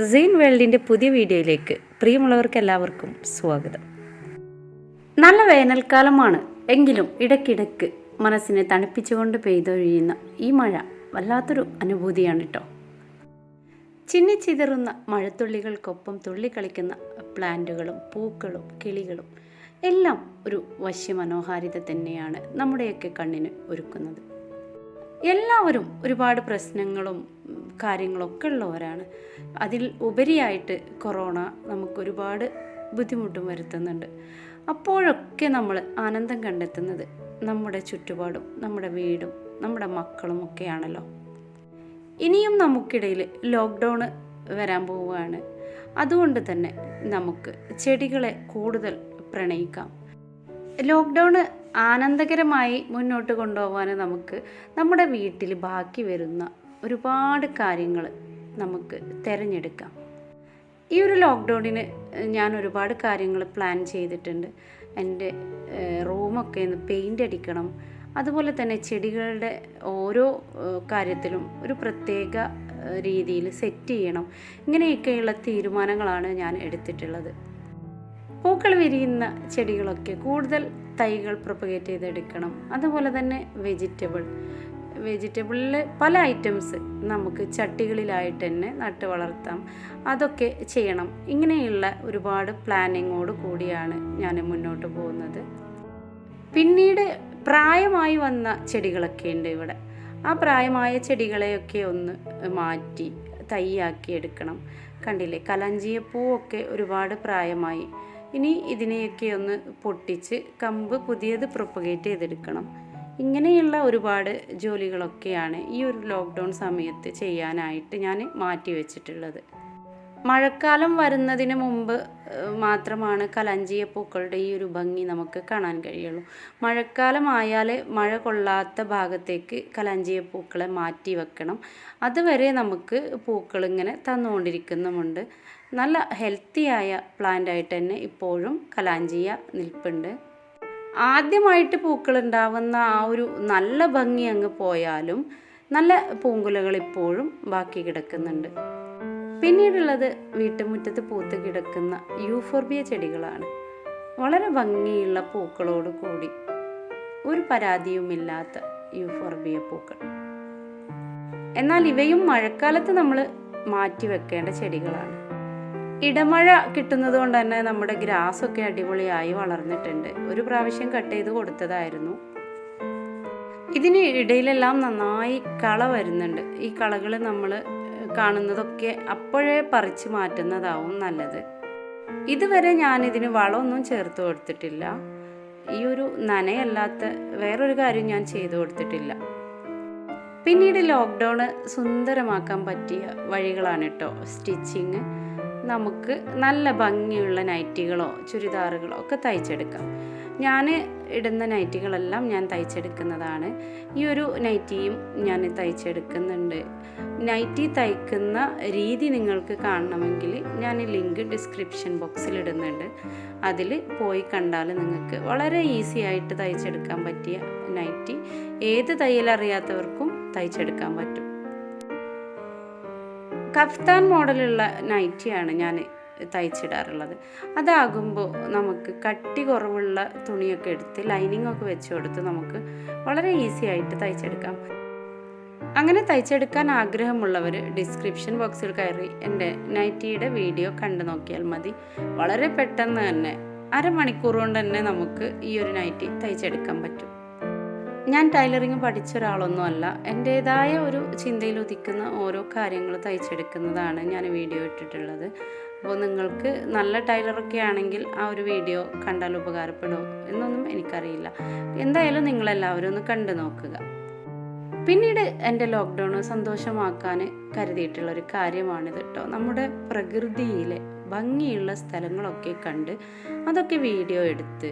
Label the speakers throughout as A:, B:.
A: സെയിൻ വേൾഡിൻ്റെ പുതിയ വീഡിയോയിലേക്ക് പ്രിയമുള്ളവർക്ക് എല്ലാവർക്കും സ്വാഗതം. നല്ല വേനൽക്കാലമാണ് എങ്കിലും ഇടയ്ക്കിടയ്ക്ക് മനസ്സിനെ തണുപ്പിച്ചുകൊണ്ട് പെയ്തൊഴിയുന്ന ഈ മഴ വല്ലാത്തൊരു അനുഭൂതിയാണ് കേട്ടോ. ചിന്നിച്ചിതറുന്ന മഴത്തുള്ളികൾക്കൊപ്പം തുള്ളിക്കളിക്കുന്ന പ്ലാന്റുകളും പൂക്കളും കിളികളും എല്ലാം ഒരു വശ്യമനോഹാരിത തന്നെയാണ് നമ്മുടെയൊക്കെ കണ്ണിന് ഒരുക്കുന്നത്. എല്ലാവരും ഒരുപാട് പ്രശ്നങ്ങളും കാര്യങ്ങളൊക്കെ ഉള്ളവരാണ്. അതിൽ ഉപരിയായിട്ട് കൊറോണ നമുക്കൊരുപാട് ബുദ്ധിമുട്ടും വരുത്തുന്നുണ്ട്. അപ്പോഴൊക്കെ നമ്മൾ ആനന്ദം കണ്ടെത്തുന്നത് നമ്മുടെ ചുറ്റുപാടും നമ്മുടെ വീടും നമ്മുടെ മക്കളും ഒക്കെയാണല്ലോ. ഇനിയും നമുക്കിടയിൽ ലോക്ക്ഡൗൺ വരാൻ പോവുകയാണ്. അതുകൊണ്ട് തന്നെ നമുക്ക് ചെടികളെ കൂടുതൽ പ്രണയിക്കാം. ലോക്ക്ഡൗൺ ആനന്ദകരമായി മുന്നോട്ട് കൊണ്ടുപോകാൻ നമുക്ക് നമ്മുടെ വീട്ടിൽ ബാക്കി വരുന്ന ഒരുപാട് കാര്യങ്ങൾ നമുക്ക് തിരഞ്ഞെടുക്കാം. ഈ ഒരു ലോക്ക്ഡൗണിന് ഞാൻ ഒരുപാട് കാര്യങ്ങൾ പ്ലാൻ ചെയ്തിട്ടുണ്ട്. എൻ്റെ റൂമൊക്കെ ഒന്ന് പെയിൻ്റ് അടിക്കണം, അതുപോലെ തന്നെ ചെടികളുടെ ഓരോ കാര്യത്തിലും ഒരു പ്രത്യേക രീതിയിൽ സെറ്റ് ചെയ്യണം. ഇങ്ങനെയൊക്കെയുള്ള തീരുമാനങ്ങളാണ് ഞാൻ എടുത്തിട്ടുള്ളത്. പൂക്കൾ വിരിയുന്ന ചെടികളൊക്കെ കൂടുതൽ തൈകൾ പ്രൊപ്പഗേറ്റ് ചെയ്തെടുക്കണം. അതുപോലെ തന്നെ വെജിറ്റബിളിൽ പല ഐറ്റംസ് നമുക്ക് ചട്ടികളിലായിട്ട് തന്നെ നട്ട് വളർത്താം. അതൊക്കെ ചെയ്യണം. ഇങ്ങനെയുള്ള ഒരുപാട് പ്ലാനിങ്ങോട് കൂടിയാണ് ഞാൻ മുന്നോട്ട് പോകുന്നത്. പിന്നീട് പ്രായമായി വന്ന ചെടികളൊക്കെ ഉണ്ട് ഇവിടെ. ആ പ്രായമായ ചെടികളെയൊക്കെ ഒന്ന് മാറ്റി തൈയാക്കി എടുക്കണം. കണ്ടില്ലേ, കലഞ്ചിയപ്പൂവൊക്കെ ഒരുപാട് പ്രായമായി. ഇനി ഇതിനെയൊക്കെ ഒന്ന് പൊട്ടിച്ച് കമ്പ് പുതിയത് പ്രൊപ്പഗേറ്റ് ചെയ്തെടുക്കണം. ഇങ്ങനെയുള്ള ഒരുപാട് ജോലികളൊക്കെയാണ് ഈ ഒരു ലോക്ക്ഡൗൺ സമയത്ത് ചെയ്യാനായിട്ട് ഞാൻ മാറ്റി വെച്ചിട്ടുള്ളത്. മഴക്കാലം വരുന്നതിന് മുമ്പ് മാത്രമാണ് കലഞ്ചിയ പൂക്കളുടെ ഈ ഒരു ഭംഗി നമുക്ക് കാണാൻ കഴിയുള്ളൂ. മഴക്കാലമായാൽ മഴ കൊള്ളാത്ത ഭാഗത്തേക്ക് കലഞ്ചിയ പൂക്കളെ മാറ്റി വെക്കണം. അതുവരെ നമുക്ക് പൂക്കൾ ഇങ്ങനെ തന്നുകൊണ്ടിരിക്കുന്നുമുണ്ട്. നല്ല ഹെൽത്തിയായ പ്ലാന്റായിട്ട് തന്നെ ഇപ്പോഴും കലാഞ്ചിയ നിൽപ്പുണ്ട്. ആദ്യമായിട്ട് പൂക്കൾ ഉണ്ടാവുന്ന ആ ഒരു നല്ല ഭംഗി അങ്ങ് പോയാലും നല്ല പൂങ്കുലകൾ ഇപ്പോഴും ബാക്കി കിടക്കുന്നുണ്ട്. പിന്നീടുള്ളത് വീട്ടുമുറ്റത്ത് പൂത്ത് കിടക്കുന്ന യൂഫോർബിയ ചെടികളാണ്. വളരെ ഭംഗിയുള്ള പൂക്കളോട് കൂടി ഒരു പരാതിയുമില്ലാത്ത യൂഫോർബിയ പൂക്കൾ. എന്നാൽ ഇവയും മഴക്കാലത്ത് നമ്മൾ മാറ്റി വെക്കേണ്ട ചെടികളാണ്. ഇടമഴ കിട്ടുന്നത് കൊണ്ട് തന്നെ നമ്മുടെ ഗ്രാസൊക്കെ അടിപൊളിയായി വളർന്നിട്ടുണ്ട്. ഒരു പ്രാവശ്യം കട്ട് ചെയ്ത് കൊടുത്തതായിരുന്നു. ഇതിന് ഇടയിലെല്ലാം നന്നായി കള വരുന്നുണ്ട്. ഈ കളകൾ നമ്മൾ കാണുന്നതൊക്കെ അപ്പോഴേ പറിച്ച് മാറ്റുന്നതാവും നല്ലത്. ഇതുവരെ ഞാനിതിന് വളമൊന്നും ചേർത്ത് കൊടുത്തിട്ടില്ല. ഈ ഒരു നനയല്ലാത്ത വേറൊരു കാര്യം ഞാൻ ചെയ്തു കൊടുത്തിട്ടില്ല. പിന്നീട് ലോക്ക്ഡൗണ് സുന്ദരമാക്കാൻ പറ്റിയ വഴികളാണ് കേട്ടോ സ്റ്റിച്ചിങ്. നമുക്ക് നല്ല ഭംഗിയുള്ള നൈറ്റികളോ ചുരിദാറുകളോ ഒക്കെ തയ്ച്ചെടുക്കാം. ഞാൻ ഇടുന്ന നൈറ്റികളെല്ലാം ഞാൻ തയ്ച്ചെടുക്കുന്നതാണ്. ഈ ഒരു നൈറ്റിയും ഞാൻ തയ്ച്ചെടുക്കുന്നുണ്ട്. നൈറ്റി തയ്ക്കുന്ന രീതി നിങ്ങൾക്ക് കാണണമെങ്കിൽ ഞാൻ ലിങ്ക് ഡിസ്ക്രിപ്ഷൻ ബോക്സിൽ ഇടുന്നുണ്ട്. അതിൽ പോയി കണ്ടാൽ നിങ്ങൾക്ക് വളരെ ഈസി ആയിട്ട് തയ്ച്ചെടുക്കാൻ പറ്റിയ നൈറ്റി ഏത് തയ്യലറിയാത്തവർക്കും തയ്ച്ചെടുക്കാൻ പറ്റും. കഫ്താൻ മോഡലുള്ള നൈറ്റിയാണ് ഞാൻ തയ്ച്ചിടാറുള്ളത്. അതാകുമ്പോൾ നമുക്ക് കട്ടി കുറവുള്ള തുണിയൊക്കെ എടുത്ത് ലൈനിങ്ങൊക്കെ വെച്ച് കൊടുത്ത് നമുക്ക് വളരെ ഈസി ആയിട്ട് തയ്ച്ചെടുക്കാം. അങ്ങനെ തയ്ച്ചെടുക്കാൻ ആഗ്രഹമുള്ളവർ ഡിസ്ക്രിപ്ഷൻ ബോക്സിൽ കയറി എൻ്റെ നൈറ്റിയുടെ വീഡിയോ കണ്ടു നോക്കിയാൽ മതി. വളരെ പെട്ടെന്ന് തന്നെ അരമണിക്കൂർ കൊണ്ട് തന്നെ നമുക്ക് ഈ ഒരു നൈറ്റി തയ്ച്ചെടുക്കാൻ പറ്റും. ഞാൻ ടൈലറിങ് പഠിച്ച ഒരാളൊന്നുമല്ല. എൻ്റേതായ ഒരു ചിന്തയിൽ ഉദിക്കുന്ന ഓരോ കാര്യങ്ങൾ തയ്ച്ചെടുക്കുന്നതാണ് ഞാൻ വീഡിയോ ഇട്ടിട്ടുള്ളത്. അപ്പോൾ നിങ്ങൾക്ക് നല്ല ടൈലറൊക്കെ ആണെങ്കിൽ ആ ഒരു വീഡിയോ കണ്ടാൽ ഉപകാരപ്പെടുമോ എന്നൊന്നും എനിക്കറിയില്ല. എന്തായാലും നിങ്ങളെല്ലാവരും ഒന്ന് കണ്ടു നോക്കുക. പിന്നീട് എൻ്റെ ലോക്ക്ഡൗൺ സന്തോഷമാക്കാൻ കരുതിയിട്ടുള്ളൊരു കാര്യമാണിത് കേട്ടോ. നമ്മുടെ പ്രകൃതിയിലെ ഭംഗിയുള്ള സ്ഥലങ്ങളൊക്കെ കണ്ട് അതൊക്കെ വീഡിയോ എടുത്ത്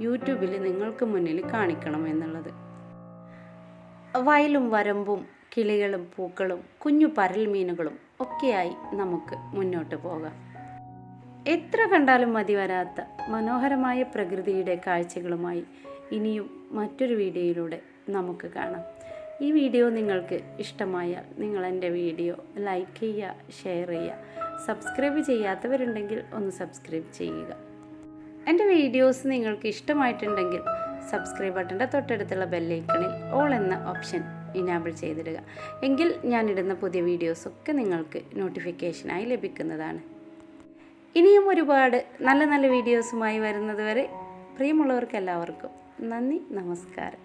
A: യൂട്യൂബിൽ നിങ്ങൾക്ക് മുന്നിൽ കാണിക്കണം എന്നുള്ളത്. വയലും വരമ്പും കിളികളും പൂക്കളും കുഞ്ഞു പരൽ മീനുകളും ഒക്കെയായി നമുക്ക് മുന്നോട്ട് പോകാം. എത്ര കണ്ടാലും മതി വരാത്ത മനോഹരമായ പ്രകൃതിയുടെ കാഴ്ചകളുമായി ഇനിയും മറ്റൊരു വീഡിയോയിലൂടെ നമുക്ക് കാണാം. ഈ വീഡിയോ നിങ്ങൾക്ക് ഇഷ്ടമായാൽ നിങ്ങൾ എൻ്റെ വീഡിയോ ലൈക്ക് ചെയ്യുക, ഷെയർ ചെയ്യുക, സബ്സ്ക്രൈബ് ചെയ്യാത്തവരുണ്ടെങ്കിൽ ഒന്ന് സബ്സ്ക്രൈബ് ചെയ്യുക. എൻ്റെ വീഡിയോസ് നിങ്ങൾക്ക് ഇഷ്ടമായിട്ടുണ്ടെങ്കിൽ സബ്സ്ക്രൈബ് ബട്ടൻ്റെ തൊട്ടടുത്തുള്ള ബെല്ലൈക്കണിൽ ഓൾ എന്ന ഓപ്ഷൻ ഇനാബിൾ ചെയ്തിടുക. എങ്കിൽ ഞാനിടുന്ന പുതിയ വീഡിയോസൊക്കെ നിങ്ങൾക്ക് നോട്ടിഫിക്കേഷനായി ലഭിക്കുന്നതാണ്. ഇനിയും ഒരുപാട് നല്ല നല്ല വീഡിയോസുമായി വരുന്നത് വരെ പ്രിയമുള്ളവർക്കെല്ലാവർക്കും നന്ദി, നമസ്കാരം.